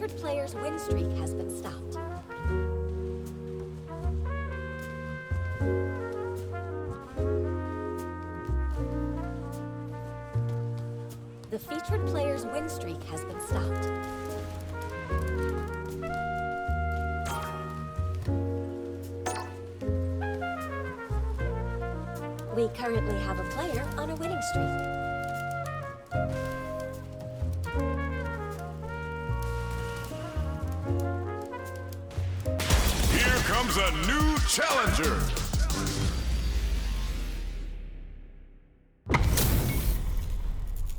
featured player's win streak has been stopped. The featured player's win streak has been stopped. We currently have a player on a winning streak. Here comes a new challenger.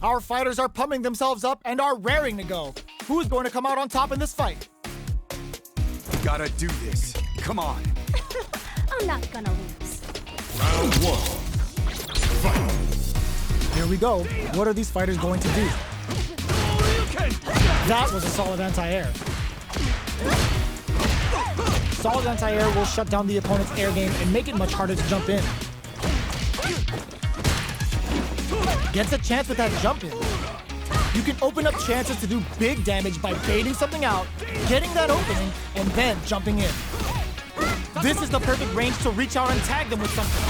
Our fighters are pumping themselves up and are raring to go. Who's going to come out on top in this fight? Gotta do this. Come on. I'm not gonna lose. Round one. Fight. Here we go. What are these fighters going to do? That was a solid anti-air. Solid anti-air will shut down the opponent's air game and make it much harder to jump in. Gets a chance with that jump in. You can open up chances to do big damage by baiting something out, getting that opening, and then jumping in. This is the perfect range to reach out and tag them with something.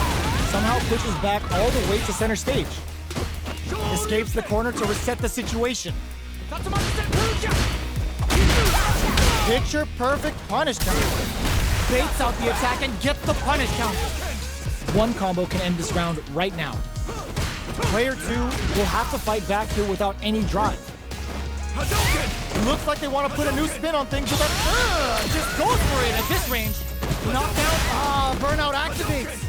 Somehow pushes back all the way to center stage. Escapes the corner to reset the situation. Picture perfect punish counter. Baits out the attack and gets the punish counter. One combo can end this round right now. Player 2 will have to fight back here without any drive. Looks like they want to put a new spin on things with that. Just goes for it at this range. Knockdown, burnout activates.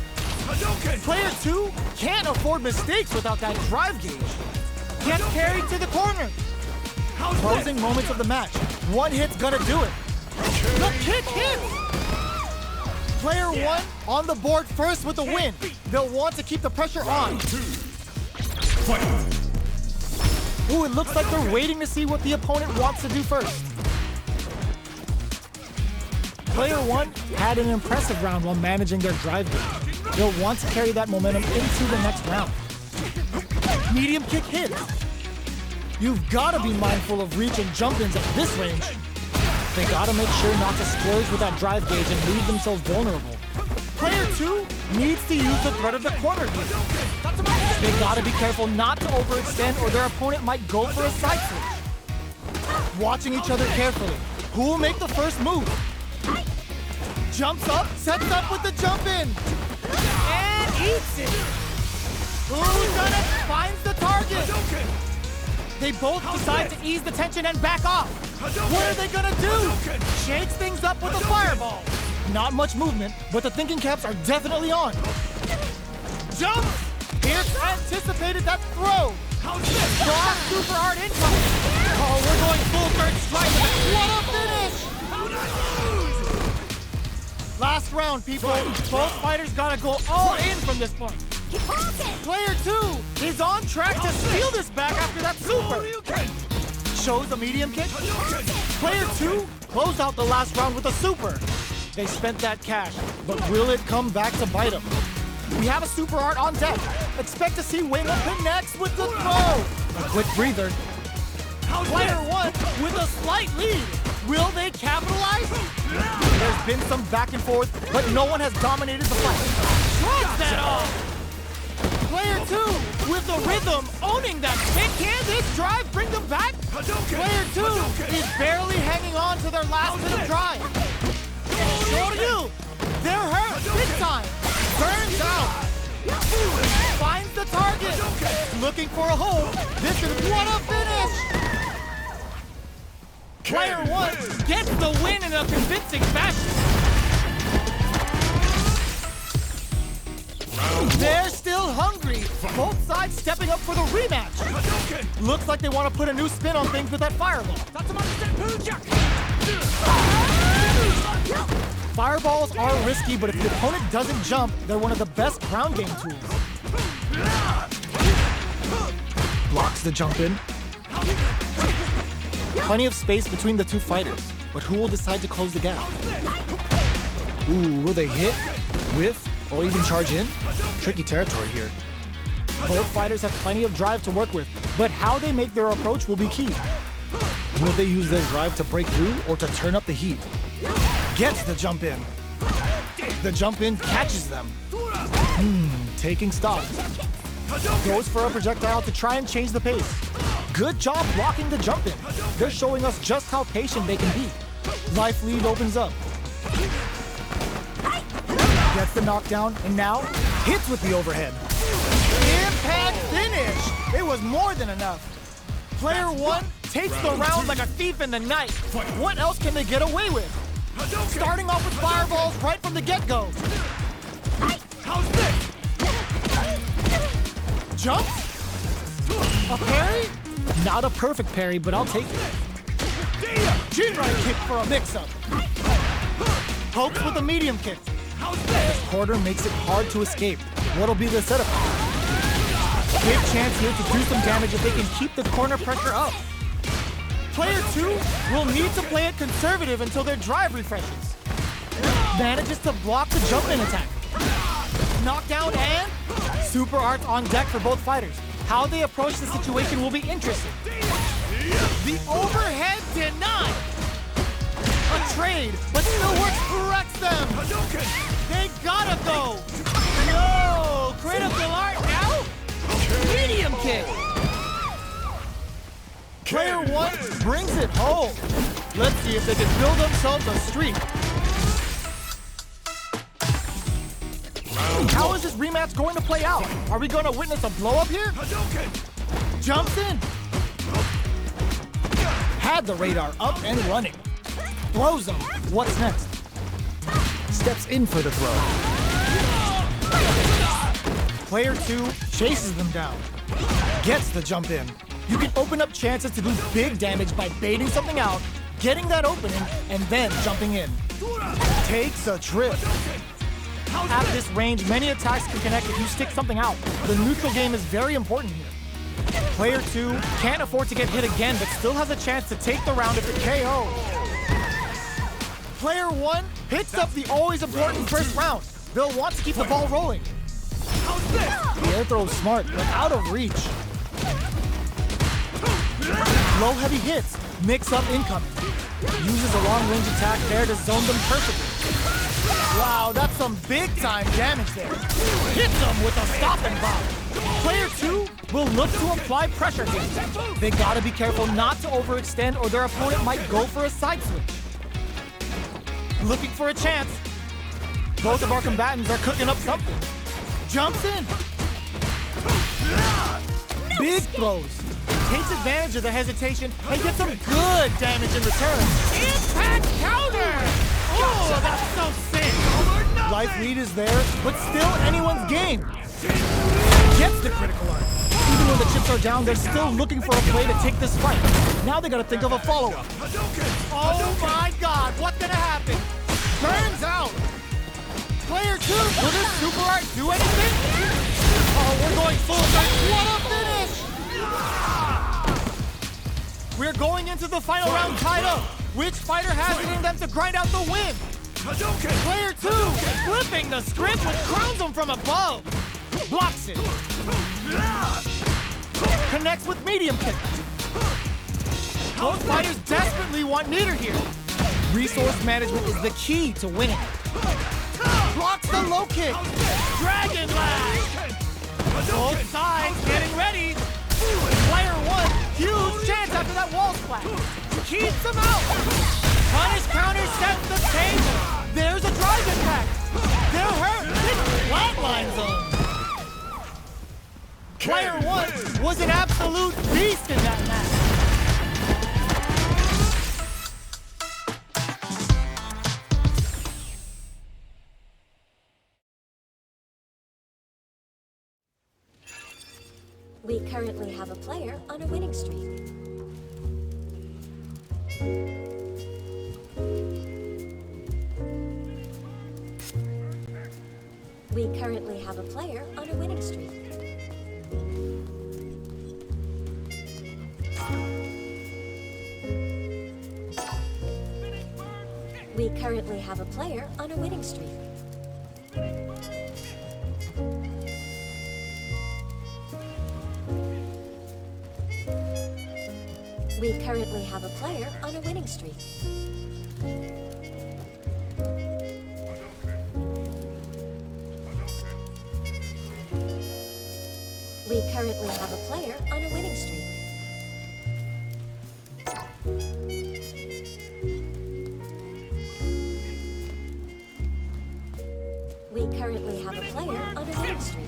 Player 2 can't afford mistakes without that drive gauge. Gets carried to the corner. Closing moments of the match. One hit's gonna do it. The kick hits! Player 1 on the board first with the win. They'll want to keep the pressure on. Ooh, it looks like they're waiting to see what the opponent wants to do first. Player 1 had an impressive round while managing their drive game. They'll want to carry that momentum into the next round. Medium kick hits. You've got to be mindful of reach and jump-ins at this range. They got to make sure not to splurge with that drive gauge and leave themselves vulnerable. Player 2 needs to use the threat of the corner gauge. They got to be careful not to overextend or their opponent might go for a side switch. Watching each other carefully. Who will make the first move? Jumps up, sets up with the jump in. And eats it. Who's gonna finds the target? They both decide to ease the tension and back off. What are they gonna do? Shakes things up with a fireball. Not much movement, but the thinking caps are definitely on. Jump! Pierce anticipated that throw. Block super hard incoming. Oh, we're going full third strike. What a finish! Last round, people. Both fighters gotta go all in from this point. Player 2 is on track to steal this back after that super. Shows a medium kick. Player 2 closed out the last round with a super. They spent that cash, but will it come back to bite them? We have a super art on deck. Expect to see Wing connects with the throw. A quick breather. Player 1 with a slight lead. Will they capitalize? There's been some back and forth, but no one has dominated the fight. Shrugs that off. Player 2 with the rhythm, owning that kick. Can this drive bring them back? Player 2 is barely hanging on to their last bit of drive. Shoryu, they're hurt big time. Burns out. Finds the target. Looking for a hole. This is what a finish. Player 1 gets the win in a convincing fashion. They're still hungry. Both sides stepping up for the rematch. Looks like they want to put a new spin on things with that fireball. Fireballs are risky, but if the opponent doesn't jump, they're one of the best ground game tools. Blocks the jump in. Plenty of space between the two fighters, but who will decide to close the gap? Ooh, will they hit, whiff, or even charge in? Tricky territory here. Both fighters have plenty of drive to work with, but how they make their approach will be key. Will they use their drive to break through or to turn up the heat? Gets the jump in. The jump in catches them. Taking stock. Goes for a projectile to try and change the pace. Good job blocking the jump in. They're showing us just how patient they can be. Life lead opens up. Gets the knockdown and now hits with the overhead. Impact finish! It was more than enough. Player 1 takes the round like a thief in the night. What else can they get away with? Starting off with fireballs right from the get-go. How's this? Jumps? A parry? Not a perfect parry, but I'll take it. Chin-right kick for a mix-up. Pokes with a medium kick. Quarter makes it hard to escape. What'll be the setup? Big chance here to do some damage if they can keep the corner pressure up. Player 2 will need to play it conservative until their drive refreshes. Manages to block the jump-in attack. Knockdown and super arts on deck for both fighters. How they approach the situation will be interesting. The overhead denied. A trade, but still works corrects them. They gotta go. Yo, critical art now. Medium kick. Player 1 brings it home. Let's see if they can build themselves a streak. How is this rematch going to play out? Are we going to witness a blow-up here? Jumps in. Had the radar up and running. Throws them. What's next? Steps in for the throw. Player 2 chases them down. Gets the jump in. You can open up chances to do big damage by baiting something out, getting that opening, and then jumping in. Takes a trip. At this range, many attacks can connect if you stick something out. The neutral game is very important here. Player 2 can't afford to get hit again, but still has a chance to take the round if it KO. Player 1 picks up the always important first round. They'll want to keep the ball rolling. The air throw is smart, but out of reach. Low heavy hits, mix up incoming. Uses a long range attack there to zone them perfectly. Wow, that's some big time damage there. Hits them with a stop and bomb. Player 2 will look to apply pressure here. They gotta be careful not to overextend or their opponent might go for a side switch. Looking for a chance. Both of our combatants are cooking up something. Jumps in. Big throws. Takes advantage of the hesitation and gets some good damage in return. Impact counter! Oh, that's so sick! Life lead is there, but still anyone's game. Gets the critical art. Even when the chips are down, they're still looking for a play to take this fight. Now they gotta think of a follow-up. Oh my god, what's gonna happen? Burns out! Player 2, will this super art do anything? Oh, we're going full effect. What a finish! We're going into the final round tied up. Which fighter has it in them to grind out the win? Player 2, flipping the script, which crowns him from above. Blocks it. Connects with medium kick. Both fighters desperately want neither here. Resource management is the key to winning. Blocks the low kick. Dragon Lash. Both sides getting ready. Player 1, huge chance after that wall splash. Keeps him out. Punish counter sets the stage. There's a drive impact. They're hurt. It's flatline zone. Player 1 was an absolute beast in that match. We currently have a player on a winning streak. We currently have a player on a winning streak. We currently have a player on a winning streak. We currently have a player on a winning streak. We currently have a player on a winning streak. We currently have a player on a winning streak.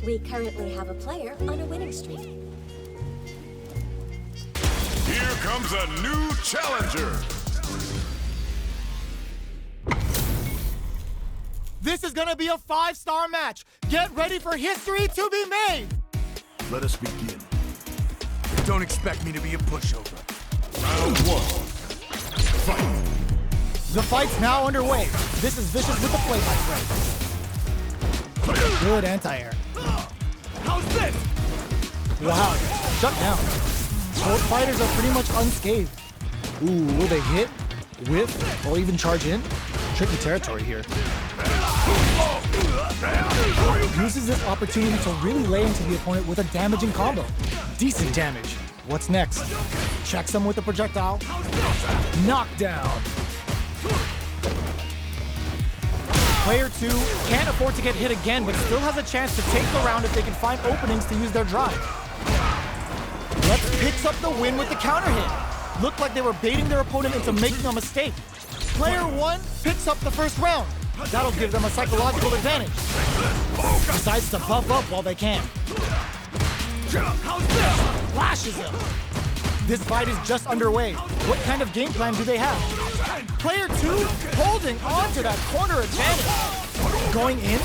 We currently have a player on a winning streak. Here comes a new challenger. This is gonna be a 5-star match. Get ready for history to be made. Let us begin. Don't expect me to be a pushover. Round 1. Fight. The fight's now underway. This is Vicious with the play, my friend. Good anti-air. How's this? Wow, shut down. Both fighters are pretty much unscathed. Ooh, will they hit, whiff, or even charge in? Tricky territory here. Uses this opportunity to really lay into the opponent with a damaging combo. Decent damage. What's next? Checks him with a projectile. Knockdown. Player 2 can't afford to get hit again, but still has a chance to take the round if they can find openings to use their drive. Let's picks up the win with the counter hit. Looked like they were baiting their opponent into making a mistake. Player 1 picks up the first round. That'll give them a psychological advantage. Decides to buff up while they can. Flashes him. This fight is just underway. What kind of game plan do they have? Player 2 holding on to that corner advantage. Going in.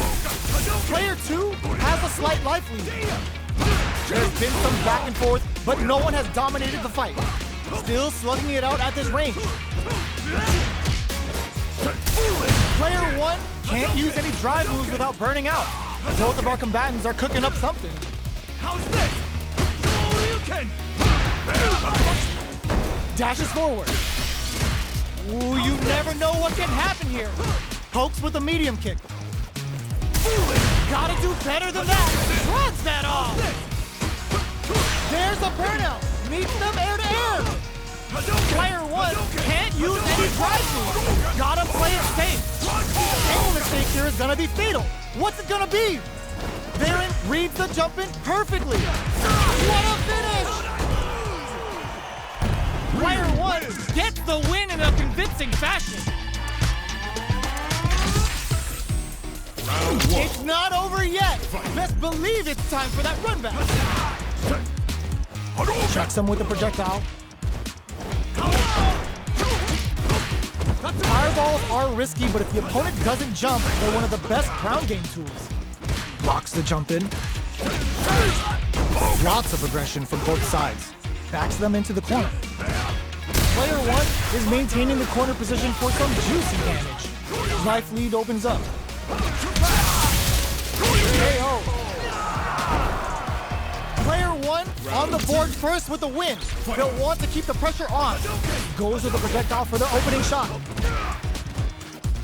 Player 2 has a slight life lead. There's been some back and forth, but no one has dominated the fight. Still slugging it out at this range. Player 1 can't use any drive moves without burning out. Both of our combatants are cooking up something. How's this? Dashes forward. Ooh, you never know what can happen here. Pokes with a medium kick. Gotta do better than that. Shrugs that off. There's a burnout. Meets them air to air. Player 1 can't use any drive moves. Gotta play it safe. Any mistake here is gonna be fatal. What's it gonna be? Varen reads the jump in perfectly. What a finish! Player 1 gets the win in a convincing fashion. Round 1. It's not over yet. Best believe it's time for that run back. Checks him with a projectile. Fireballs are risky, but if the opponent doesn't jump, they're one of the best ground game tools. Blocks the jump in. Lots of aggression from both sides. Backs them into the corner. Player 1 is maintaining the corner position for some juicy damage. Life lead opens up. KO. Player 1 on the board first with the win. They'll want to keep the pressure on. Goes with the projectile for their opening shot.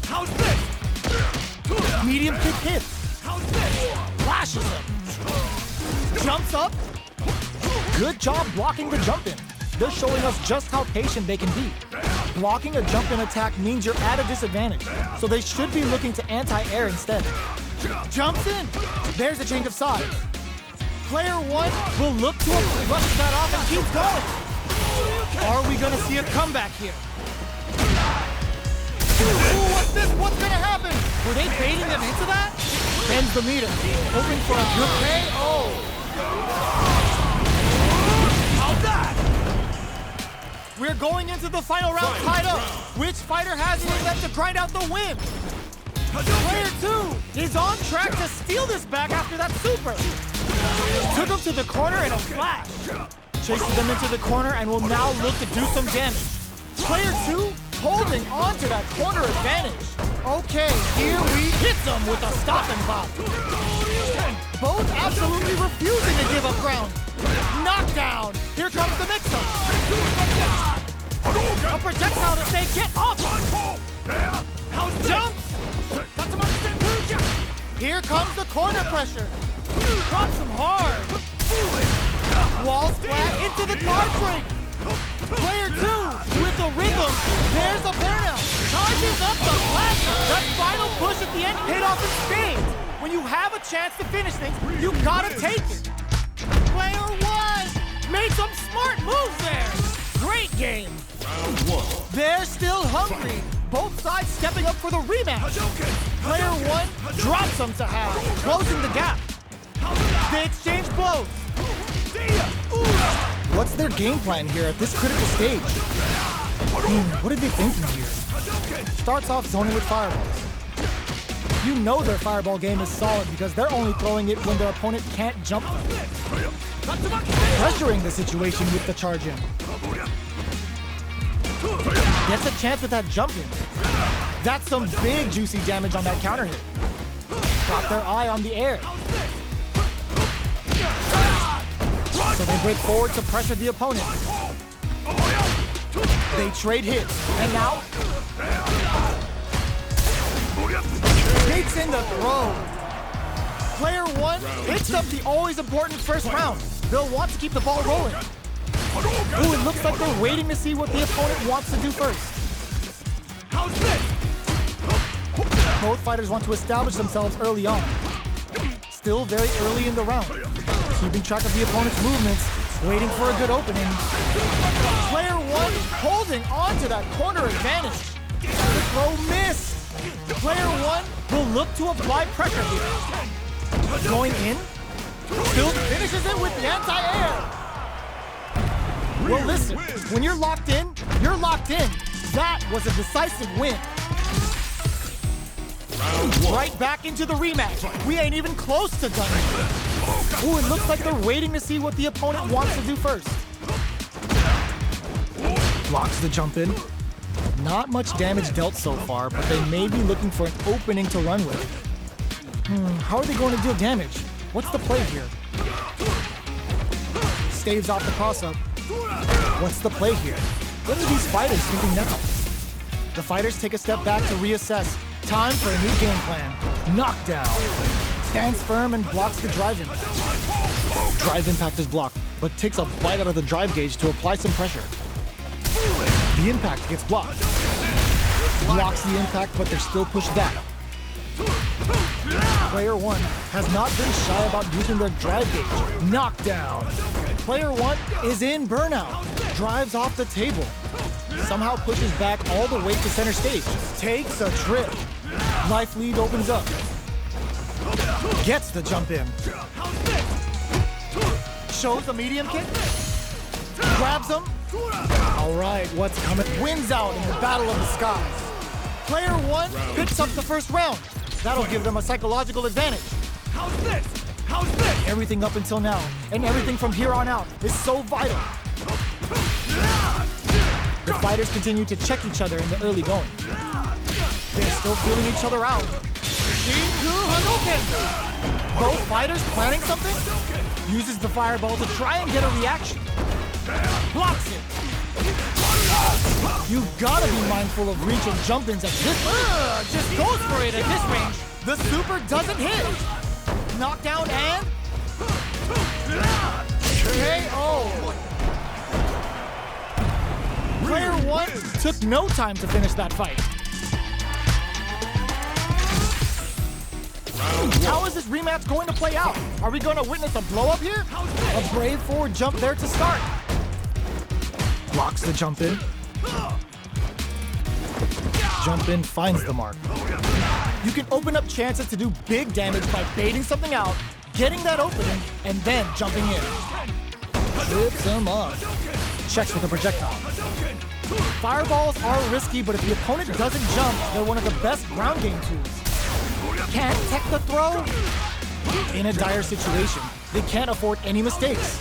How's this? Medium kick hits. Flashes him. Jumps up. Good job blocking the jump in. They're showing us just how patient they can be. Blocking a jump in attack means you're at a disadvantage, so they should be looking to anti-air instead. Jumps in. There's a change of sides. Player 1 will look to brush that off and keep going. Are we gonna see a comeback here? Ooh, what's this? What's gonna happen? Were they baiting them into that? Bends the meter, hoping for a good KO. How's that? We're going into the final round tied up. Which fighter has it in them to grind out the win? Player 2 is on track to steal this back after that super. Took him to the corner in a flash. Chases them into the corner and will now look to do some damage. Player 2 holding on to that corner advantage. Okay, here we hit them with a stop and pop. Both absolutely refusing to give up ground. Knockdown. Here comes the mix-up. A projectile to say get off. Jumps. Here comes the corner pressure. Drops him hard. Wall splat into the card break. Player 2 with the rhythm. There's a burnout. Charges up the blaster. That final push at the end paid off in spades. When you have a chance to finish things, you gotta take it. Player 1 made some smart moves there. Great game. Round 1. They're still hungry. Both sides stepping up for the rematch. Player 1 drops them to half, closing the gap. They exchange blows. What's their game plan here at this critical stage? What are they thinking here? Starts off zoning with fireballs. You know their fireball game is solid because they're only throwing it when their opponent can't jump them. Pressuring the situation with the charge in. Gets a chance with that jump in. That's some big juicy damage on that counter hit. Got their eye on the air. So they break forward to pressure the opponent. They trade hits, and now takes in the throw. Player 1 picks up the always important first round. They'll want to keep the ball rolling. Ooh, it looks like they're waiting to see what the opponent wants to do first. Both fighters want to establish themselves early on. Still very early in the round. Keeping track of the opponent's movements, waiting for a good opening. Player 1 holding on to that corner advantage. The throw missed. Player 1 will look to apply pressure here. Going in, still finishes it with the anti-air. Well, listen, when you're locked in, you're locked in. That was a decisive win. Right back into the rematch. We ain't even close to done. Ooh, it looks like they're waiting to see what the opponent wants to do first. Blocks the jump in. Not much damage dealt so far, but they may be looking for an opening to run with. How are they going to deal damage? What's the play here? Staves off the cross-up. What's the play here? What are these fighters thinking now? The fighters take a step back to reassess. Time for a new game plan. Knockdown. Stands firm and blocks the drive impact. Drive impact is blocked, but takes a bite out of the drive gauge to apply some pressure. The impact gets blocked. Blocks the impact, but they're still pushed back. Player 1 has not been shy about using their drive gauge. Knockdown. Player 1 is in burnout. Drives off the table. Somehow pushes back all the way to center stage. Takes a trip. Life lead opens up. Gets the jump in. Shows a medium kick. Grabs him. All right, what's coming? Wins out in the battle of the skies. Player 1 picks up the first round. That'll give them a psychological advantage. How's this? Everything up until now, and everything from here on out, is so vital. The fighters continue to check each other in the early going. They're still feeling each other out. Both fighters planning something? Uses the fireball to try and get a reaction. Blocks it. You gotta be mindful of reach and jump-ins at this range. Just goes for it at this range. The super doesn't hit. Knockdown and KO. Player 1 took no time to finish that fight. How is this rematch going to play out? Are we going to witness a blow-up here? A brave forward jump there to start. Blocks the jump in. Jump in finds the mark. You can open up chances to do big damage by baiting something out, getting that opening, and then jumping in. Trips him up. Checks with a projectile. Fireballs are risky, but if the opponent doesn't jump, they're one of the best ground game tools. Can't tech the throw? In a dire situation, they can't afford any mistakes.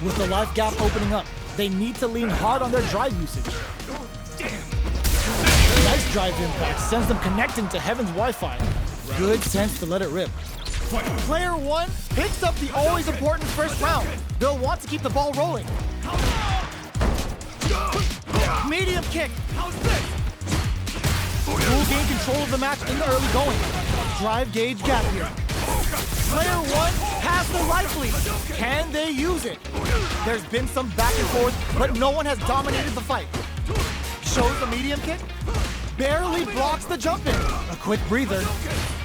With the life gap opening up, they need to lean hard on their drive usage. Nice drive impact sends them connecting to Heaven's Wi-Fi. Good sense to let it rip. Player 1 picks up the always important first round. They'll want to keep the ball rolling. Medium kick. will gain control of the match in the early going. Drive gauge gap here. Player 1 has the life lead. Can they use it? There's been some back and forth, but no one has dominated the fight. Shows the medium kick. Barely blocks the jump in. A quick breather.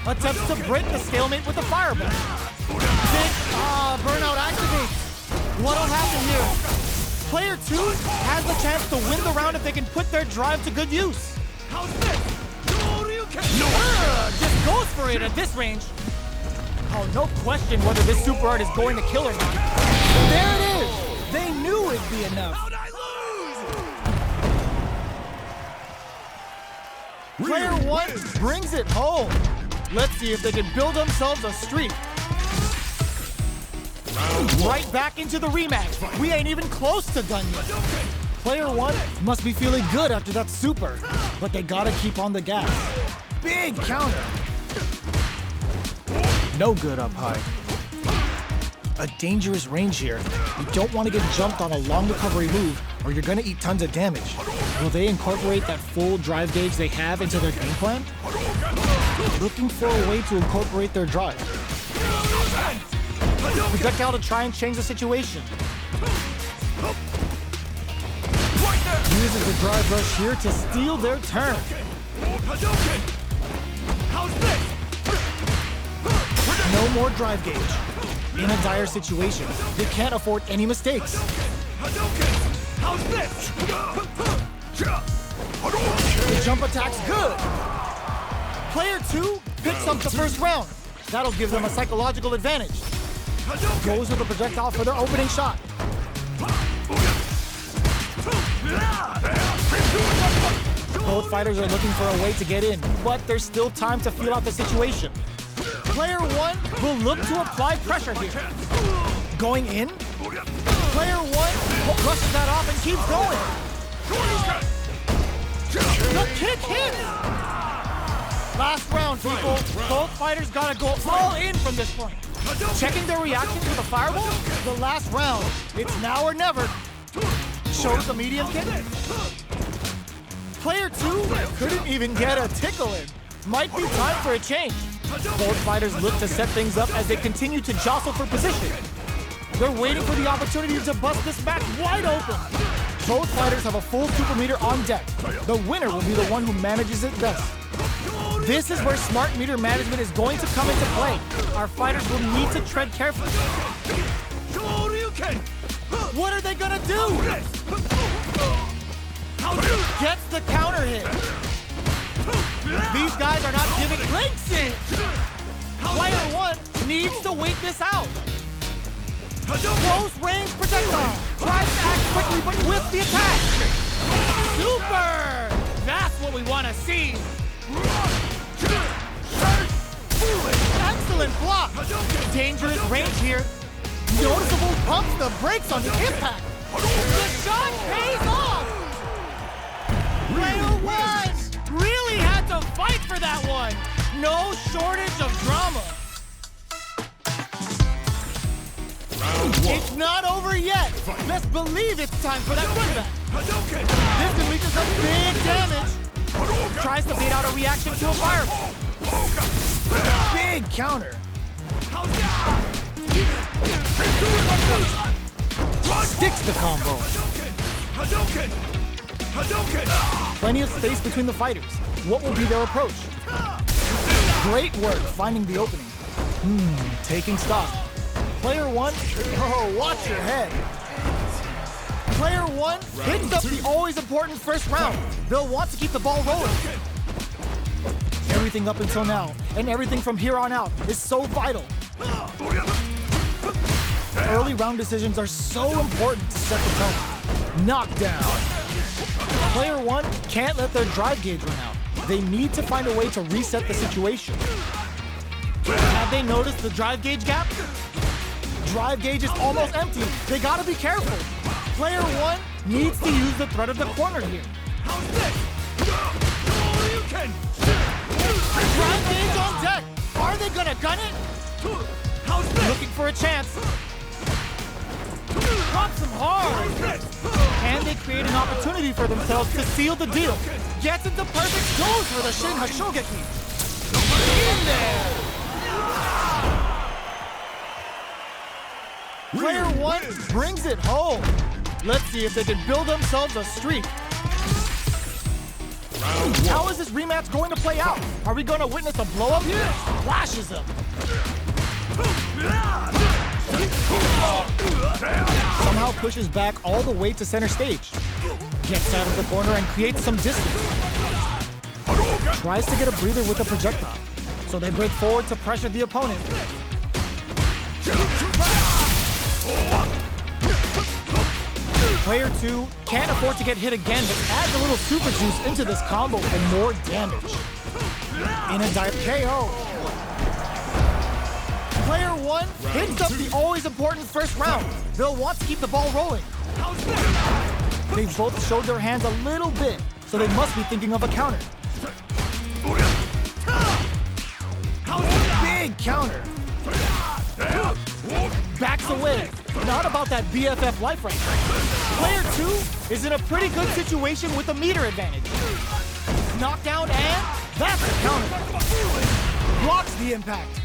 Attempts to break the stalemate with the fireball. Big burnout activates. What'll happen here? Player 2 has the chance to win the round if they can put their drive to good use. Just goes for it at this range. Oh, no question whether this super art is going to kill or not. There it is! They knew it'd be enough. Player 1 brings it home. Let's see if they can build themselves a streak. Right back into the rematch. We ain't even close to done yet. Player 1 must be feeling good after that super, but they gotta keep on the gas. Big counter. No good up high. A dangerous range here. You don't want to get jumped on a long recovery move, or you're gonna eat tons of damage. Will they incorporate that full drive gauge they have into their game plan? Looking for a way to incorporate their drive. Projectile to try and change the situation. Uses the drive rush here to steal their turn. No more drive gauge. In a dire situation, they can't afford any mistakes. The jump attack's good. Player 2 picks up the first round. That'll give them a psychological advantage. Goes with the projectile for their opening shot. Both fighters are looking for a way to get in, but there's still time to feel out the situation. Player 1 will look to apply pressure here. Going in. Player 1 brushes that off and keeps going. The kick hits! Last round, people. Both fighters gotta go all in from this point. Checking their reaction to the fireball. The last round. It's now or never. Shows the medium kick. Player 2 couldn't even get a tickle in. Might be time for a change. Both fighters look to set things up as they continue to jostle for position. They're waiting for the opportunity to bust this match wide open. Both fighters have a full super meter on deck. The winner will be the one who manages it best. This is where smart meter management is going to come into play. Our fighters will need to tread carefully. What are they gonna do? Gets the counter hit. These guys are not giving links in. Player 1 needs to wait this out. Close range projectile. Tries to act quickly, but with the attack. Super! That's what we want to see. Excellent block. Dangerous range here. Noticeable pumps the brakes on the impact. The shot pays off. Player 1 really had to fight for that one. No shortage of drama. It's not over yet. Let's believe it's time for that comeback. This can lead to some big damage. Tries to bait out a reaction to a fireball. Big counter. Sticks the combo. Plenty of space between the fighters. What will be their approach? Great work finding the opening. Taking stock. Player 1, oh, watch your head. Player 1 picks up the always important first round. They'll want to keep the ball rolling. Everything up until now, and everything from here on out, is so vital. Early round decisions are so important to set the tone. Knockdown. Player 1 can't let their drive gauge run out. They need to find a way to reset the situation. Have they noticed the drive gauge gap? Drive gauge is almost empty. They gotta be careful. Player 1 needs to use the threat of the corner here. Drive gauge on deck. Are they gonna gun it? Looking for a chance. drops him hard. Can they create an opportunity for themselves to seal the deal? Gets into perfect, goes for the Shin Hashogeki. In there. Player 1 brings it home. Let's see if they can build themselves a streak. How is this rematch going to play out? Are we going to witness a blow-up here? Flashes him. Somehow pushes back all the way to center stage. Gets out of the corner and creates some distance. Tries to get a breather with a projectile. So they break forward to pressure the opponent. Player 2 can't afford to get hit again, but adds a little super juice into this combo for more damage. In a dive KO. Player 1 picks up the always important first round. They'll want to keep the ball rolling. They've both showed their hands a little bit, so they must be thinking of a counter. Big counter. Backs away. Not about that BFF life right now. Player 2 is in a pretty good situation with a meter advantage. Knockdown and that's a counter. Blocks the impact.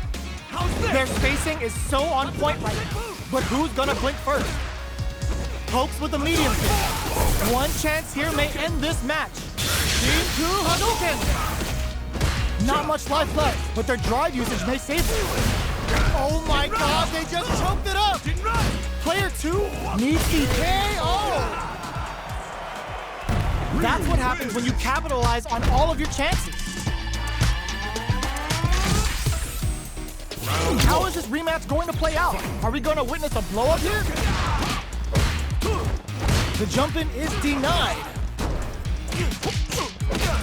Their spacing is so on point right now. But who's gonna blink first? Pokes with a medium kick. One chance here may end this match. Team 2 Hadouken! Not much life left, but their drive usage may save them. Oh my god, they just choked it up! Player 2 needs the KO! That's what happens when you capitalize on all of your chances. How is this rematch going to play out? Are we going to witness a blow-up here? The jump-in is denied.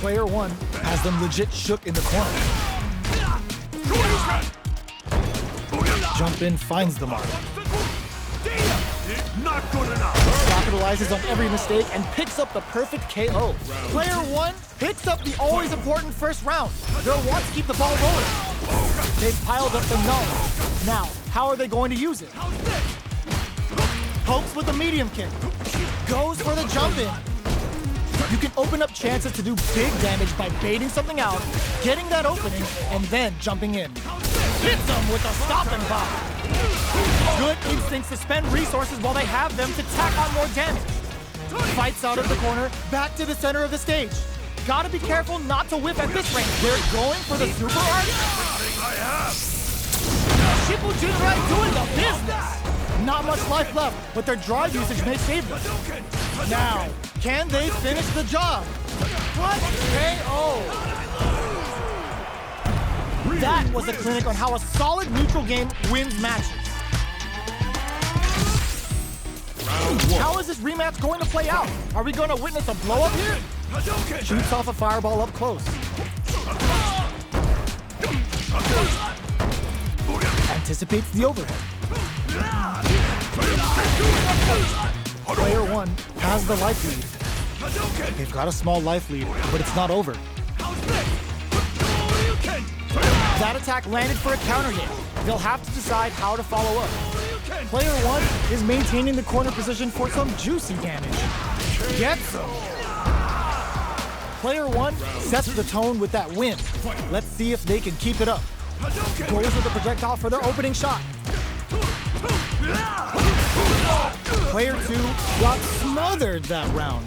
Player 1 has them legit shook in the corner. Jump in finds the mark. Not good enough. Capitalizes on every mistake and picks up the perfect KO. Player 1 picks up the always important first round. They'll want to keep the ball rolling. They've piled up the knowledge. Now, how are they going to use it? Pokes with a medium kick. Goes for the jump in. You can open up chances to do big damage by baiting something out, getting that opening, and then jumping in. Hits them with a stop and pop. Good instincts to spend resources while they have them to tack on more damage. Fights out of the corner, back to the center of the stage. Gotta be careful not to whip at this range. They're going for the super art. Shippo Jinrai doing the business. Not much life left, but their drive usage may save them. Now, can they finish the job? What KO! That was a clinic on how a solid neutral game wins matches. How is this rematch going to play out? Are we going to witness a blow-up here? Shoots off a fireball up close. Anticipates the overhead. Player 1 has the life lead. They've got a small life lead, but it's not over. That attack landed for a counter hit. They'll have to decide how to follow up. Player 1 is maintaining the corner position for some juicy damage. Gets some. Player 1 sets the tone with that win. Let's see if they can keep it up. Goes with the projectile for their opening shot. Player 2 got smothered that round.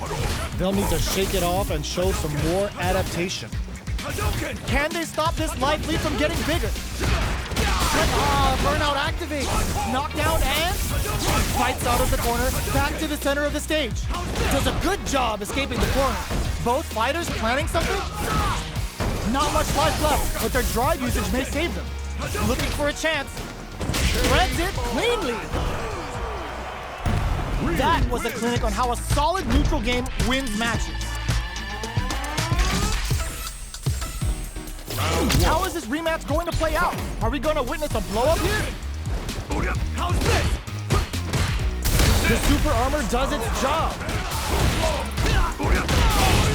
They'll need to shake it off and show some more adaptation. Can they stop this life lead from getting bigger? Burnout activates. Knockdown and fights out of the corner, back to the center of the stage. Does a good job escaping the corner. Both fighters planning something? Not much life left, but their drive usage may save them. Looking for a chance. Shreds it cleanly. That was a clinic on how a solid neutral game wins matches. How is this rematch going to play out? Are we going to witness a blow-up here? How's this? The super armor does its job.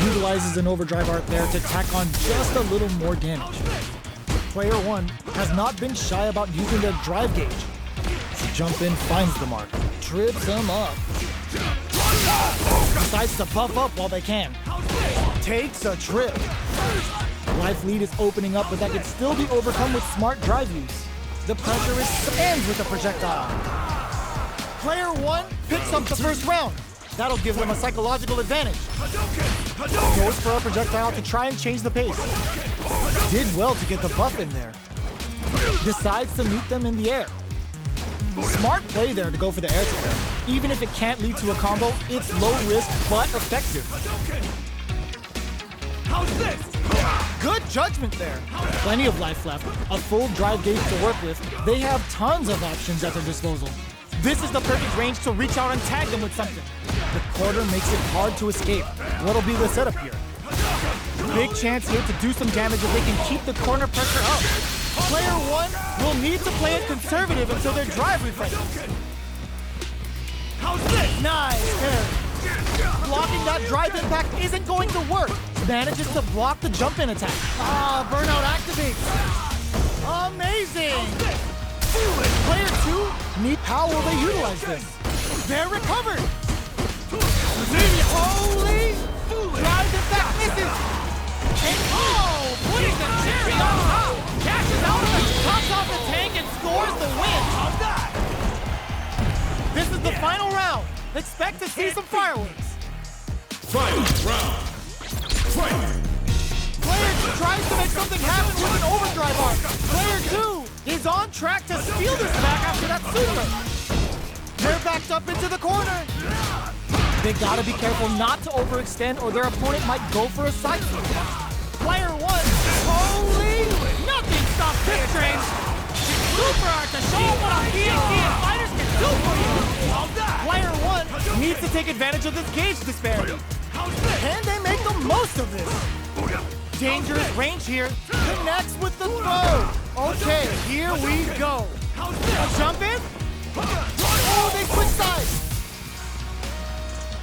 Utilizes an overdrive art there to tack on just a little more damage. Player 1 has not been shy about using their drive gauge. Jump in, finds the mark. Trips him up. Decides to buff up while they can. Takes a trip. Life lead is opening up, but that can still be overcome with smart drive use. The pressure ends with a projectile. Player 1 picks up the first round. That'll give them a psychological advantage. Goes for a projectile to try and change the pace. Did well to get the buff in there. Decides to meet them in the air. Smart play there to go for the air ticker. Even if it can't lead to a combo, it's low risk but effective. How's this? Good judgment there. Plenty of life left, a full drive gauge to work with. They have tons of options at their disposal. This is the perfect range to reach out and tag them with something. The quarter makes it hard to escape. What'll be the setup here? Big chance here to do some damage if they can keep the corner pressure up. Player 1 will need to play it conservative until their drive refreshes. How's this? Nice parry. Blocking that drive impact isn't going to work. Manages to block the jump-in attack. Burnout activates. Amazing. Player 2 how will they utilize this? They're recovered. Holy! Drive impact misses. And putting the cherry on top. Cashes out of it, pops off the tank and scores the win. This is the final round. Expect to see some fireworks. Final round. Fight! Player 2 tries to make something happen with an overdrive arc. Player 2 is on track to steal this back after that super. They're backed up into the corner. They gotta be careful not to overextend or their opponent might go for a side flip. Player 1, holy! Nothing stops this train. Super art to show what our DNC and fighters can do for you. Player 1 needs to take advantage of this gauge disparity. And they make the most of this. Dangerous range here. Connects with the throw. Okay, here we go. A jump in? Oh, they switch sides.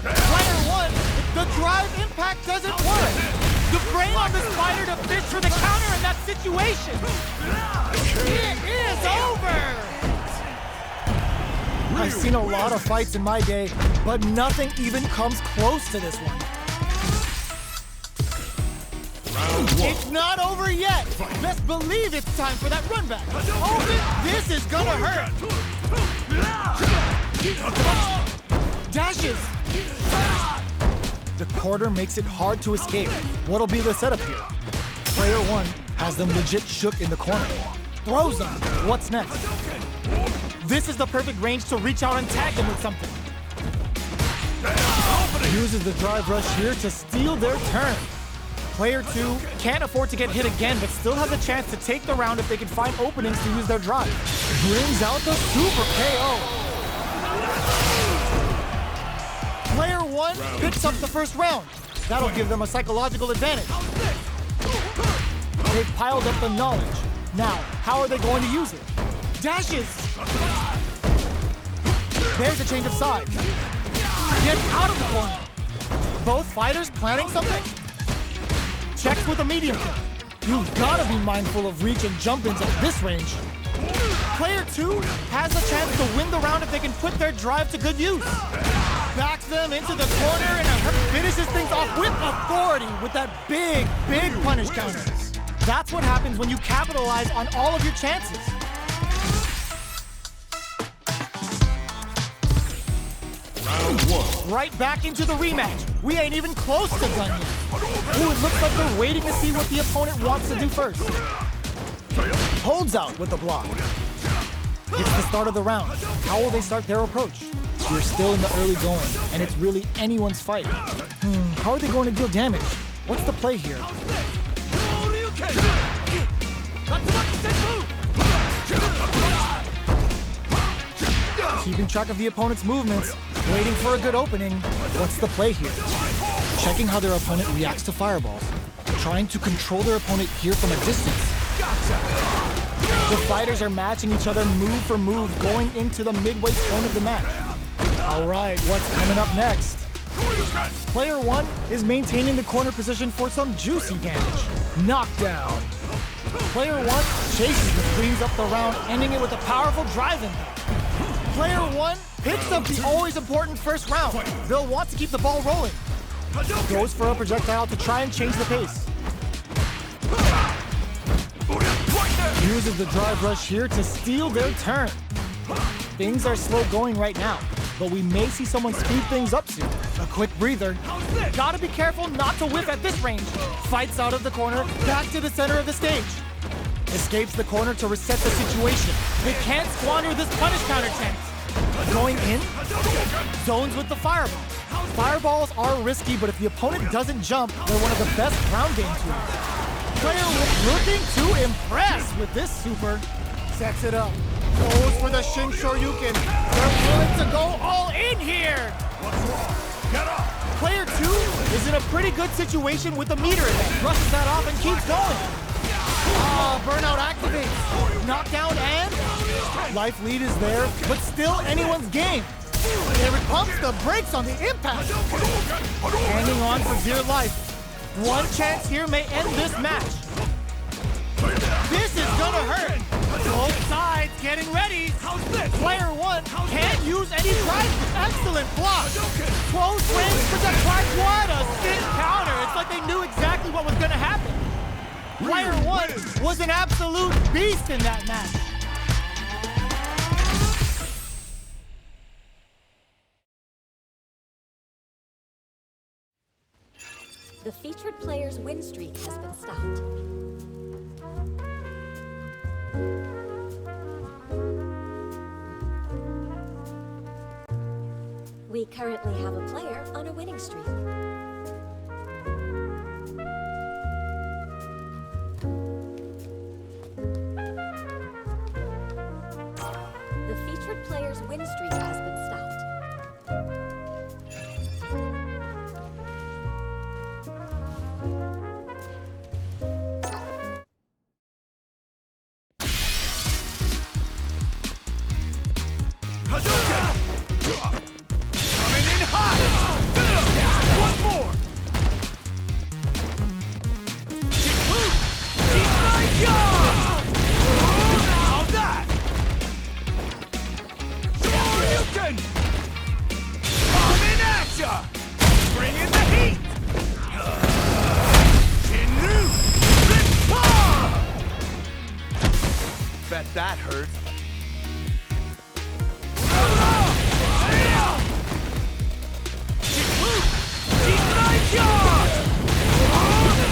Player 1, the drive impact doesn't work. The brain on this fighter to fish for the counter in that situation. It is over. I've seen a lot of fights in my day, but nothing even comes close to this one. It's not over yet. Best believe it's time for that run back. This is gonna hurt. Dashes. The quarter makes it hard to escape. What'll be the setup here? Player 1 has them legit shook in the corner. Throws them. What's next? This is the perfect range to reach out and tag them with something. Uses the drive rush here to steal their turn. Player 2 can't afford to get hit again, but still has a chance to take the round if they can find openings to use their drive. Brings out the super KO. Player 1 picks up the first round. That'll give them a psychological advantage. They've piled up the knowledge. Now, how are they going to use it? Dashes! There's a change of sides. Gets out of the corner. Both fighters planning something? Checks with a medium kick. You've got to be mindful of reach and jump-ins at this range. Player 2 has a chance to win the round if they can put their drive to good use. Backs them into the corner and finishes things off with authority with that big, big punish counter. That's what happens when you capitalize on all of your chances. Round 1. Right back into the rematch. We ain't even close to done yet. Ooh, it looks like they're waiting to see what the opponent wants to do first. Holds out with the block. It's the start of the round. How will they start their approach? We're still in the early going, and it's really anyone's fight. How are they going to deal damage? What's the play here? Keeping track of the opponent's movements, waiting for a good opening. What's the play here? Checking how their opponent reacts to fireballs. Trying to control their opponent here from a distance. The fighters are matching each other move for move going into the midway point of the match. All right, what's coming up next? Player 1 is maintaining the corner position for some juicy damage. Knockdown. Player 1 chases the screens up the round, ending it with a powerful drive impact. Player 1 picks up the always important first round. They'll want to keep the ball rolling. Goes for a projectile to try and change the pace. Uses the drive rush here to steal their turn. Things are slow going right now, but we may see someone speed things up soon. A quick breather. Gotta be careful not to whiff at this range. Fights out of the corner, back to the center of the stage. Escapes the corner to reset the situation. They can't squander this punish counter chance. Going in, zones with the fireball. Fireballs are risky, but if the opponent doesn't jump, they're one of the best ground game tools. Player looking to impress with this super. Sets it up. Goes for the Shin Shoryuken. They're willing to go all in here. What's wrong? Get up! Player 2 is in a pretty good situation with the meter event. Brushes that off and keeps going. Burnout activates. Knockdown and life lead is there, but still anyone's game. There it pumps the brakes on the impact. Hanging on for dear life. One chance here may end this match. This is gonna hurt. Both sides getting ready. Player 1 can't use any drive. Excellent block. Close range projectile. What a stiff counter. It's like they knew exactly what was gonna happen. Player 1 was an absolute beast in that match. The featured player's win streak has been stopped. We currently have a player on a winning streak. The featured player's win streak has been stopped. Coming in hot! One more! How's that? Shoryuken! Coming at ya! Bring in the heat! Shinru! Bet that hurt.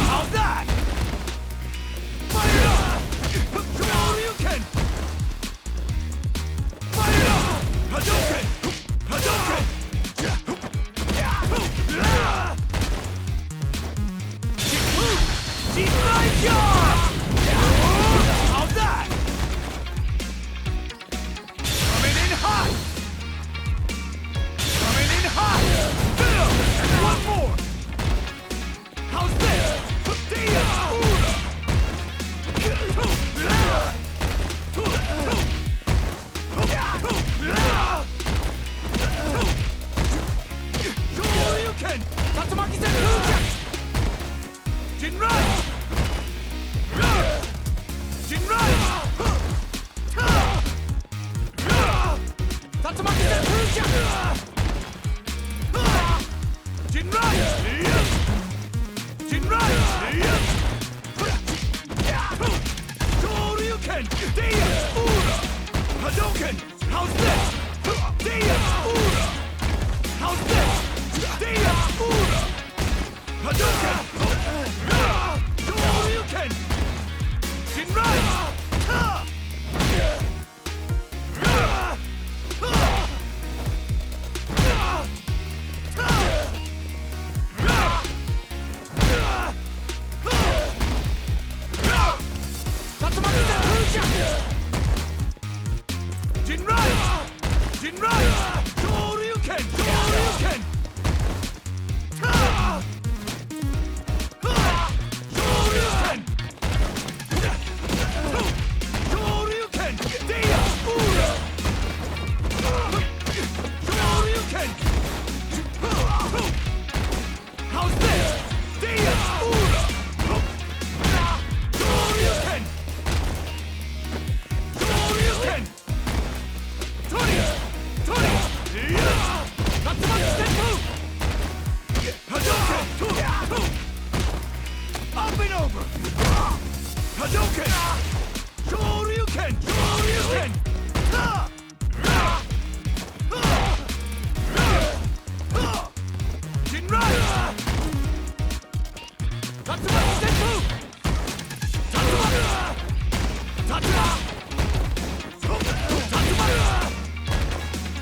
How's that? Fire up! Shoryuken! Fire up! Hadouken! Hadouken! How's that? Coming in hot! Coming in hot! One more! How's this? Shoryuken! Tatsumaki-sen Fuja! Jinrai! Jinrai! Tatsumaki-sen Fuja! Jinrai! Jinrai! Shoryuken! Ura! Hadouken! How's this? Ura! How's this? Ura! Hadouken! Shoryuken! Jinrai! Jinrai! Up and over! Hadouken! Shoryuken! Shoryuken! Ha! Jinrai! Tatsumaki Senpu! Tatsumaki! Tatsumaki! Tatsumaki!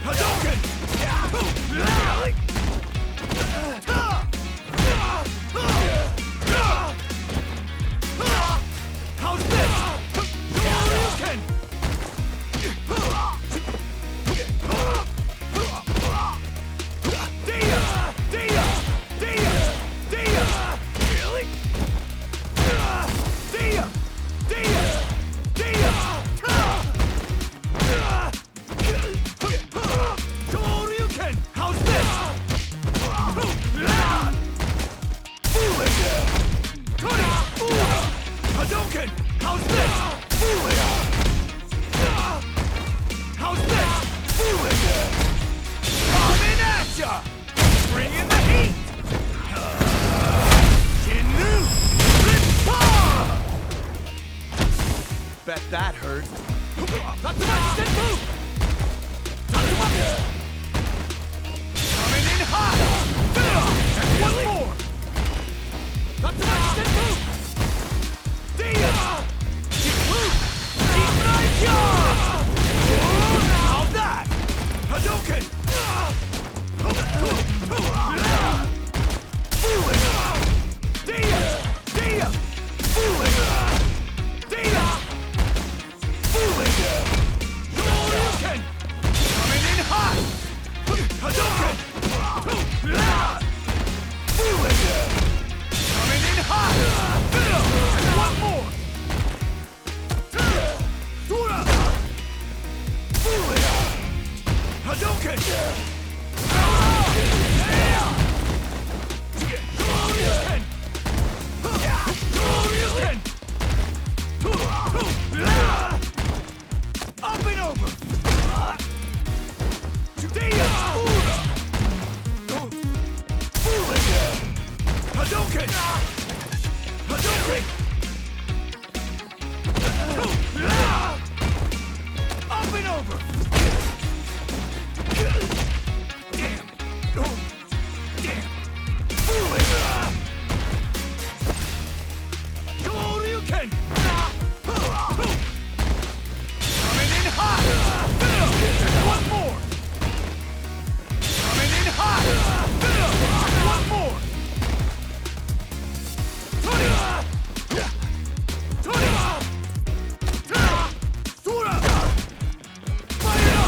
Hadouken! How's this? Shoryuken! Dia! Dia! Dia! Dia! Really? Dia! Dia! Dia! Shoryuken! How's this? Foolish! Tony! Hadouken! How's this? Foolish! How's this? Foolish! Coming at ya! Bring in the heat! Jinnu! Rippa! Bet that hurt. Tatsumaki Senpu! Tatsumaki! Coming in hot! And one more! Tatsumaki Senpu! Dia! Jinru! Jinrai-kya! How's that? Hadouken! Foolish! Dia! Dia! Foolish! Dia! Foolish! Shoryuken! Coming in hot! Hadouken! Foolish! Coming in hot! And one more! Tura! Foolish! Hadouken! Shoryuken! Shoryuken! Up and over! Dia! Foolish! Hadouken! Hadouken! Up and over! Damn! Damn! Foolish! Shoryuken! Coming in hot! And one more! Coming in hot! And one more! Tony! Tony! Tura! Fire!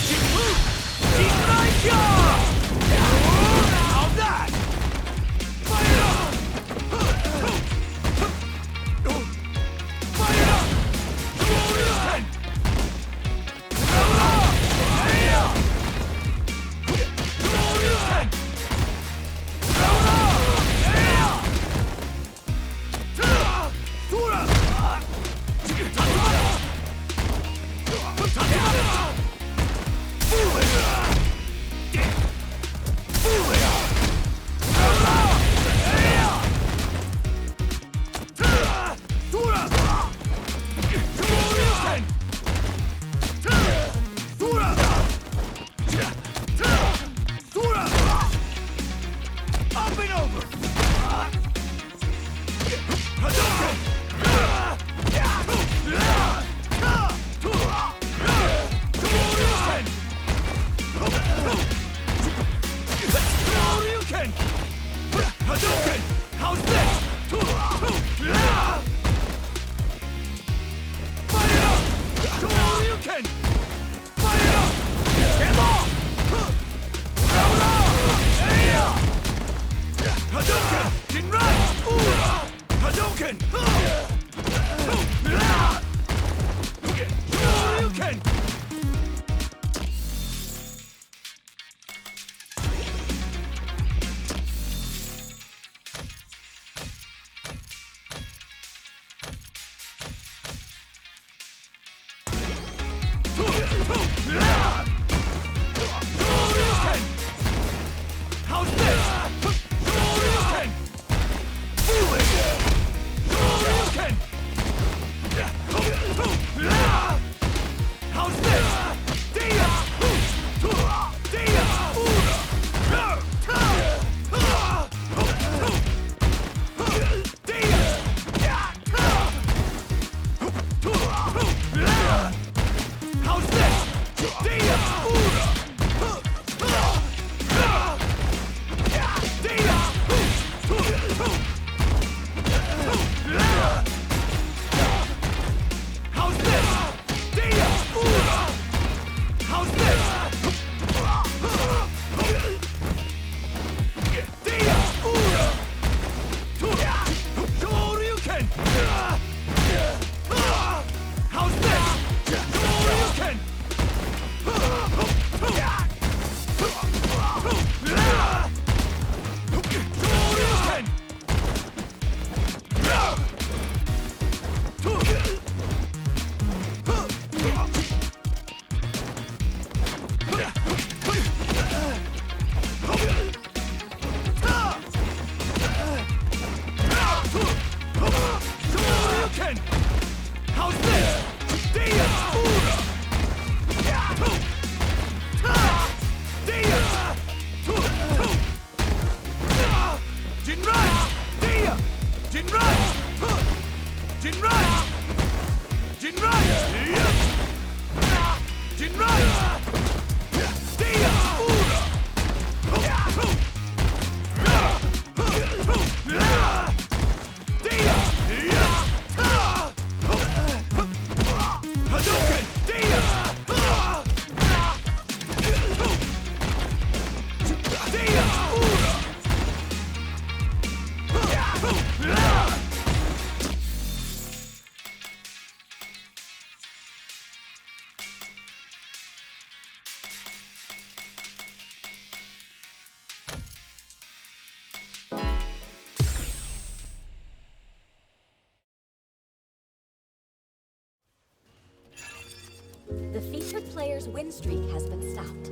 Jinru! Jinrai-kya! How's that? Fire! Fire! Shoryuken! Shoryuken! Tura! Foolish! Damn! Foolish! Tura! Shoryuken! Tura! Tura! Up and over! Hadouken! Shoryuken! Shoryuken! Hadouken! How's this? Fire! Shoryuken! Fire! Get off! Hadouken! Jinrai! Hadouken! Shoryuken! How's this? The featured player's win streak has been stopped.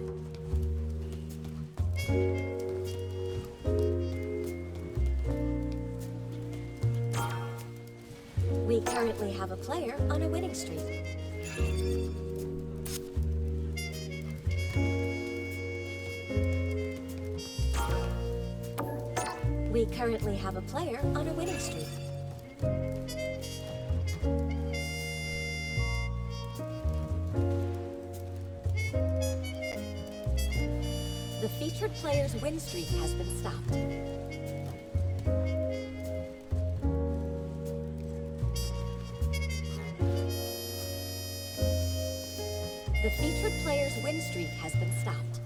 We currently have a player on a winning streak. We currently have a player on a winning streak. The featured player's win streak has been stopped. The featured player's win streak has been stopped.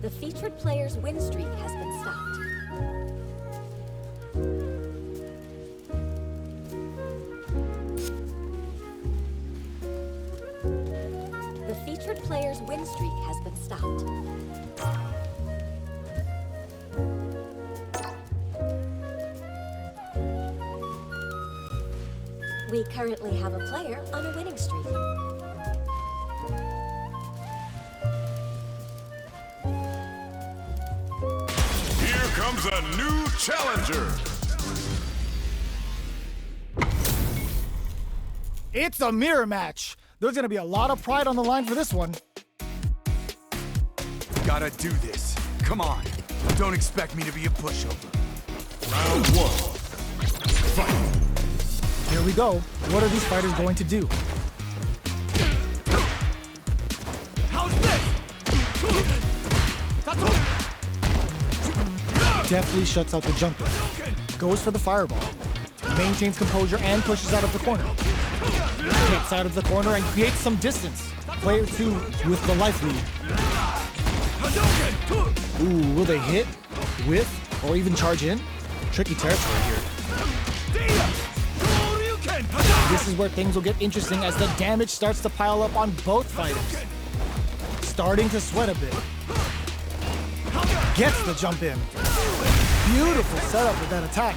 The featured player's win streak has been stopped. The featured player's win streak has been stopped. We currently have a player on a winning streak. Here comes a new challenger. It's a mirror match. There's gonna be a lot of pride on the line for this one. Gotta do this. Come on. Don't expect me to be a pushover. Round one. Fight. Here we go. What are these fighters going to do? How's this? Deftly shuts out the jumper. Goes for the fireball. Maintains composure and pushes out of the corner. Takes out of the corner and creates some distance. Player 2 with the life lead. Ooh, will they hit, whiff, or even charge in? Tricky territory here. This is where things will get interesting as the damage starts to pile up on both fighters. Starting to sweat a bit. Gets the jump in. Beautiful setup with that attack.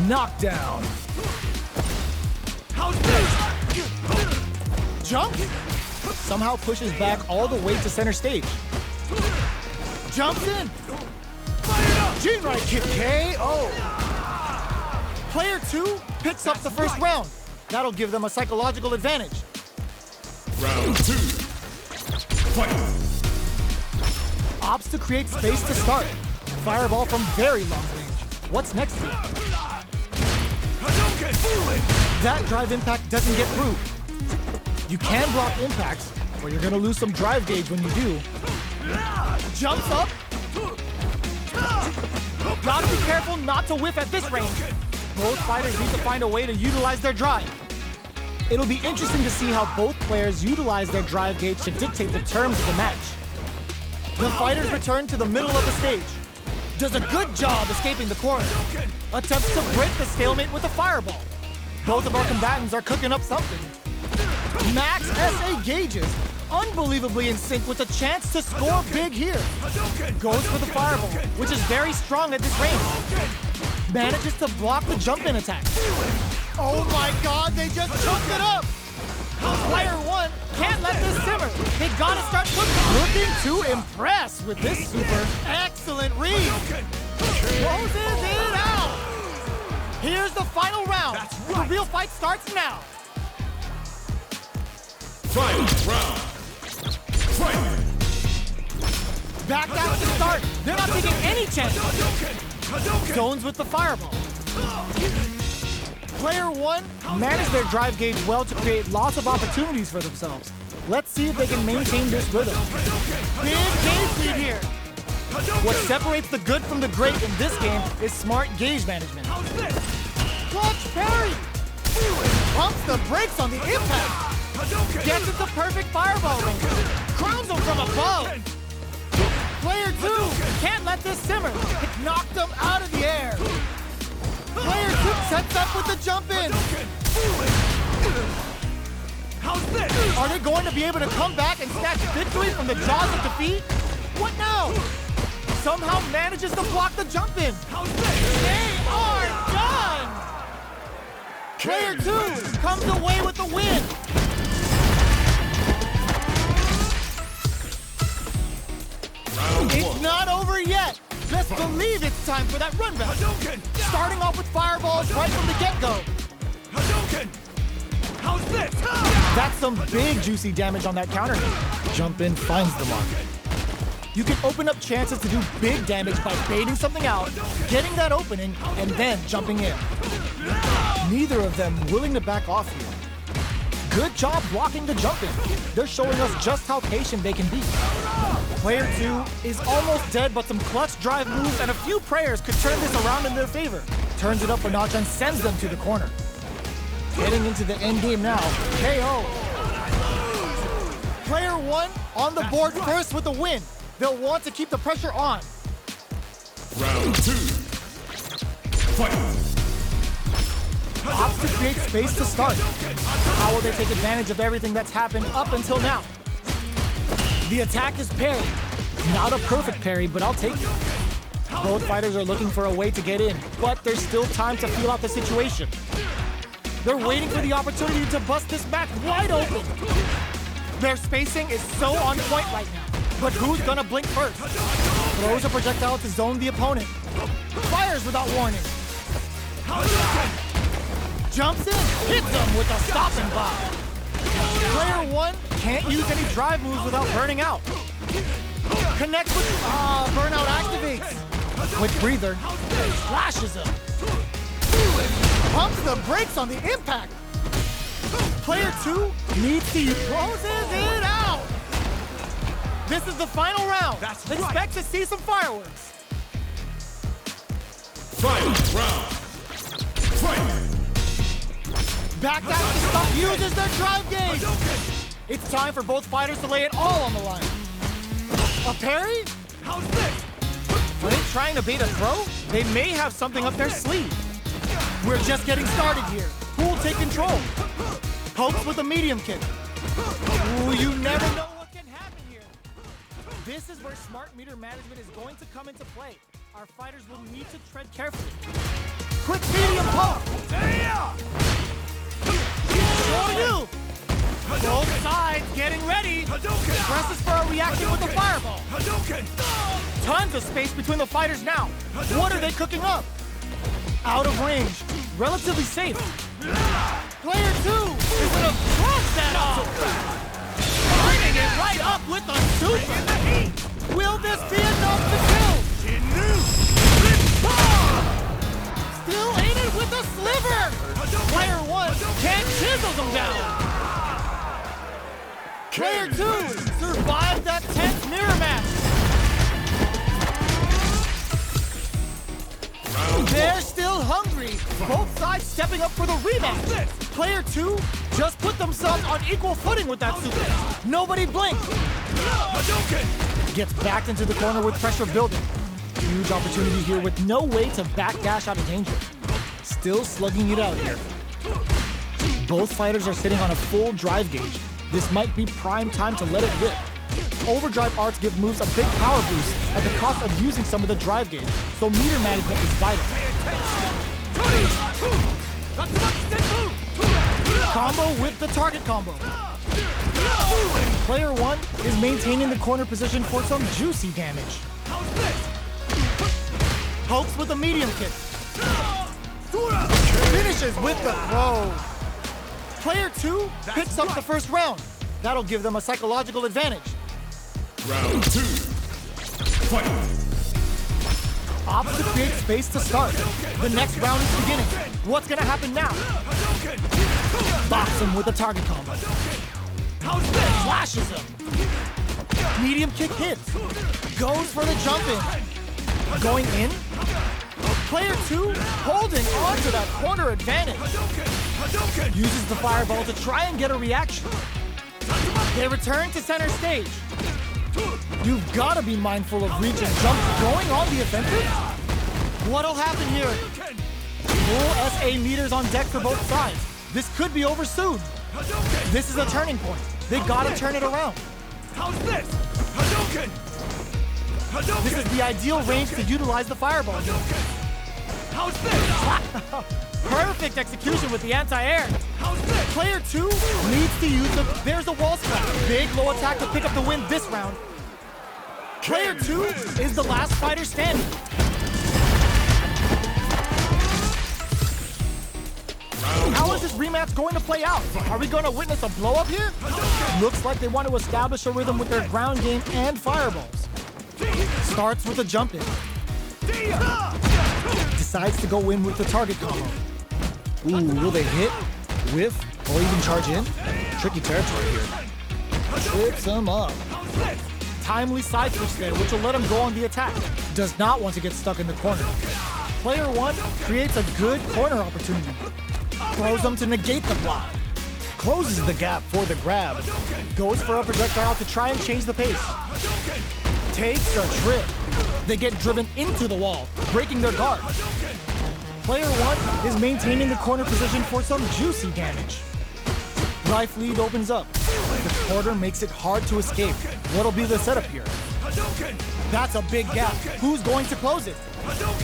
Knockdown. Jump. Somehow pushes back all the way to center stage. Jumps in. Jinrai kick KO. Player 2 picks up the first round. That'll give them a psychological advantage. Round two. Fight. Opts to create space to start. Fireball from very long range. What's next here? That drive impact doesn't get through. You can block impacts, but you're gonna lose some drive gauge when you do. Jumps up. Gotta be careful not to whiff at this range. Both fighters need to find a way to utilize their drive. It'll be interesting to see how both players utilize their drive gauge to dictate the terms of the match. The fighters return to the middle of the stage. Does a good job escaping the corner. Attempts to break the stalemate with a fireball. Both of our combatants are cooking up something. Max SA gauges, unbelievably in sync with a chance to score big here. Goes for the fireball, which is very strong at this range. Manages to block the jump-in attack. Oh my god, they just choked it up! Player 1 can't let this simmer. They gotta start cooking. Looking to impress with this super excellent read. Closes it out. Here's the final round. The real fight starts now. Final round. Fight. Back out to start. They're not taking any chances. Zones with the fireball. Player 1 managed their drive gauge well to create lots of opportunities for themselves. Let's see if they can maintain this rhythm. Big gauge lead here. What separates the good from the great in this game is smart gauge management. Clutch parry! Pumps the brakes on the impact. Gets into perfect fireball range. Crowns him from above. Player 2 can't let this simmer. It knocked him out of the air. Player 2 sets up with the jump in. How's this? Are they going to be able to come back and snatch victory from the jaws of defeat? What now? Somehow manages to block the jump in. How's this? They are done! Player 2 comes away with the win. It's not over yet. Best believe it's time for that run back. Starting off with fireballs right from the get-go. How's this? That's some big juicy damage on that counter hit. Jump in finds the mark. You can open up chances to do big damage by baiting something out, getting that opening, and then jumping in. Neither of them willing to back off here. Good job blocking the jump in. They're showing us just how patient they can be. Player 2 is almost dead, but some clutch drive moves and a few prayers could turn this around in their favor. Turns it up a notch and sends them to the corner. Getting into the end game now, KO. Player 1 on the board first with the win. They'll want to keep the pressure on. Round 2. Fight. Opts to create space to start. How will they take advantage of everything that's happened up until now? The attack is parried. Not a perfect parry, but I'll take it. Both fighters are looking for a way to get in, but there's still time to feel out the situation. They're waiting for the opportunity to bust this match wide open. Their spacing is so on point right now. But who's gonna blink first? Throws a projectile to zone the opponent. Fires without warning. Jumps in, hits him with a stopping block. Player 1 can't use any drive moves without burning out. Connects with, burnout activates. Quick breather, slashes him. Pumps the brakes on the impact. Player 2 needs to closes it out. This is the final round. Expect to see some fireworks. Final round. Fight. Back at the stop uses their drive gauge. It's time for both fighters to lay it all on the line. A parry? How's this? Are they trying to bait a throw? They may have something up their sleeve. We're just getting started here. Who will take control? Pokes with a medium kick. Ooh, you never know what can happen here. This is where smart meter management is going to come into play. Our fighters will need to tread carefully. Quick medium poke. Sure do. Both sides getting ready. Presses for a reaction with the fireball. Tons of space between the fighters now. What are they cooking up? Out of range. Relatively safe. Player 2 is gonna cross that off. Burning it right up with the super. Will this be enough to kill? Still in it with a sliver. Player 1 can't chisel them down. Player 2 survived that tense mirror match. They're still hungry. Both sides stepping up for the rematch. Player 2 just put themselves on equal footing with that super. Nobody blinked. Gets backed into the corner with pressure building. Huge opportunity here with no way to backdash out of danger. Still slugging it out here. Both fighters are sitting on a full drive gauge. This might be prime time to let it rip. Overdrive arts give moves a big power boost at the cost of using some of the drive gauge, so meter management is vital. Combo with the target combo. Player 1 is maintaining the corner position for some juicy damage. Pokes with a medium kick. Finishes with the throw. Player 2 picks up the first round. That'll give them a psychological advantage. Round 2. Fight. Opts to create space to start. The next round is beginning. What's gonna happen now? Box him with a target combo. Flashes him. Medium kick hits. Goes for the jump in. Going in. Player 2 holding on to that corner advantage. Uses the fireball to try and get a reaction. They return to center stage. You've got to be mindful of reach and jump going on the offensive. What'll happen here? Full SA meters on deck for both sides. This could be over soon. This is a turning point. They gotta turn it around. How's this? Hadouken! Hadouken! This is the ideal range to utilize the fireball. How's this? Perfect execution with the anti-air. How's this? Player 2 needs to use there's the wall splat. Big low attack to pick up the win this round. Player 2 is the last fighter standing. How is this rematch going to play out? Are we going to witness a blow-up here? Looks like they want to establish a rhythm with their ground game and fireballs. Starts with a jump in. Decides to go in with the target combo. Ooh, will they hit, whiff, or even charge in? Tricky territory here. Trips him up. Timely side switch there, which will let him go on the attack. Does not want to get stuck in the corner. Player 1 creates a good corner opportunity. Throws them to negate the block. Closes the gap for the grab. Goes for a projectile to try and change the pace. Takes a trip. They get driven into the wall, breaking their guard. Player 1 is maintaining the corner position for some juicy damage. Life lead opens up. The corner makes it hard to escape. What'll be the setup here? That's a big gap. Who's going to close it?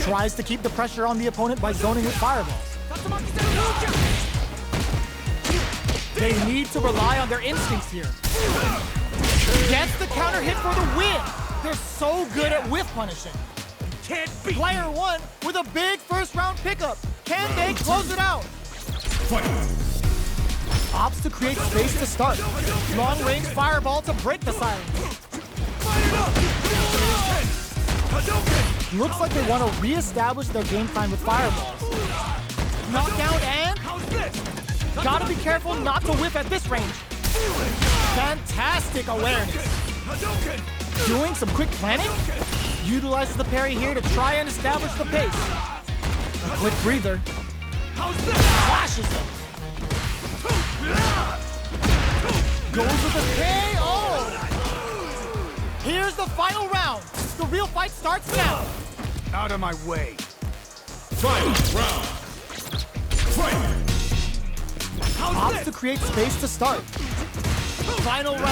Tries to keep the pressure on the opponent by zoning with fireballs. They need to rely on their instincts here. Gets the counter hit for the win. They're so good at whiff punishing. Can't beat Player 1 with a big first round pickup. Can they close it out? Fight! Opts to create space to start. Long range fireball to break the silence. Looks like they want to re-establish their game plan with fireballs. Knockdown and gotta be careful not to whiff at this range. Fantastic awareness. Doing some quick planning. Utilizes the parry here to try and establish the pace. A quick breather. Flashes him. Goes with a KO. Here's the final round. The real fight starts now. Out of my way. Final round! Fight! Opts to create space to start. Final round.